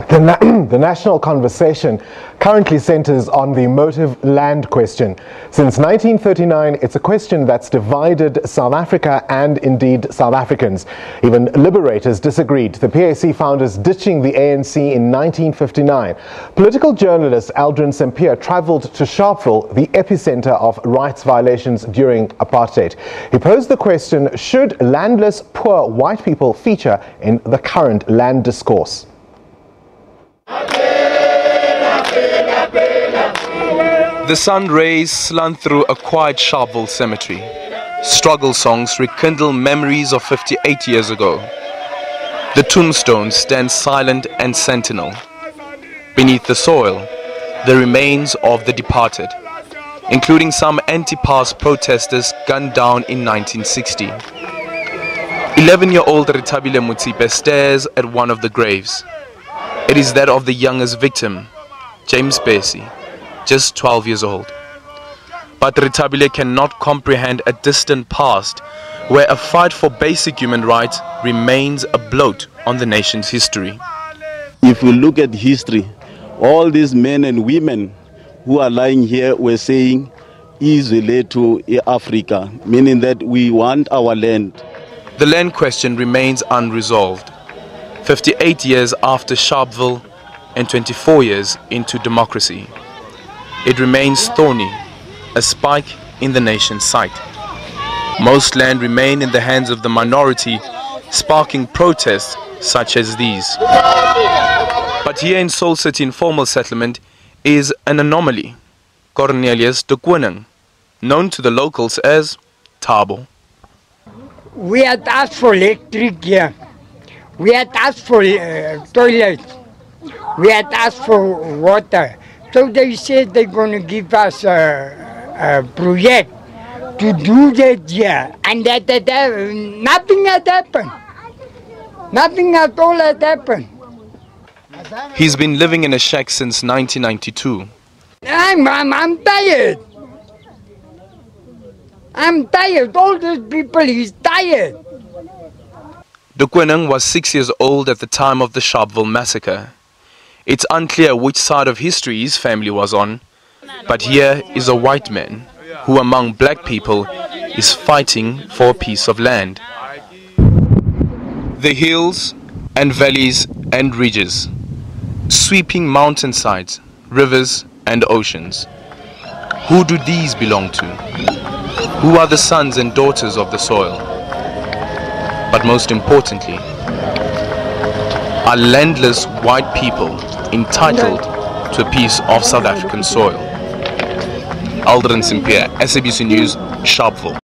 The national conversation currently centers on the emotive land question. Since 1939, it's a question that's divided South Africa and indeed South Africans. Even liberators disagreed, the PAC founders ditching the ANC in 1959. Political journalist Aldrin Sampear travelled to Sharpeville, the epicentre of rights violations during apartheid. He posed the question, should landless, poor white people feature in the current land discourse? The sun rays slant through a quiet Sharpeville cemetery. Struggle songs rekindle memories of 58 years ago. The tombstones stand silent and sentinel. Beneath the soil, the remains of the departed, including some anti-pass protesters gunned down in 1960. 11-year-old Retabile Mutsipe stares at one of the graves. It is that of the youngest victim, James Bessie, just 12 years old. But Retabile cannot comprehend a distant past where a fight for basic human rights remains a blot on the nation's history. If we look at history, all these men and women who are lying here were saying, Israel to Africa, meaning that we want our land. The land question remains unresolved. 58 years after Sharpeville and 24 years into democracy. It remains thorny, a spike in the nation's sight. Most land remain in the hands of the minority, sparking protests such as these. But here in Soul City Informal Settlement is an anomaly. Cornelius de Koning, known to the locals as Thabo. We had asked for electric here. We had asked for toilets. We had asked for water. So they said they're going to give us a project to do that here. And nothing had happened. Nothing at all had happened. He's been living in a shack since 1992. I'm tired. I'm tired. All these people, he's tired. De Koning was 6 years old at the time of the Sharpeville massacre. It's unclear which side of history his family was on, but here is a white man who among black people is fighting for a piece of land. The hills and valleys and ridges, sweeping mountainsides, rivers and oceans. Who do these belong to? Who are the sons and daughters of the soil? But most importantly, are landless white people entitled to a piece of South African soil? Aldrin Sampear, SABC News, Sharpeville.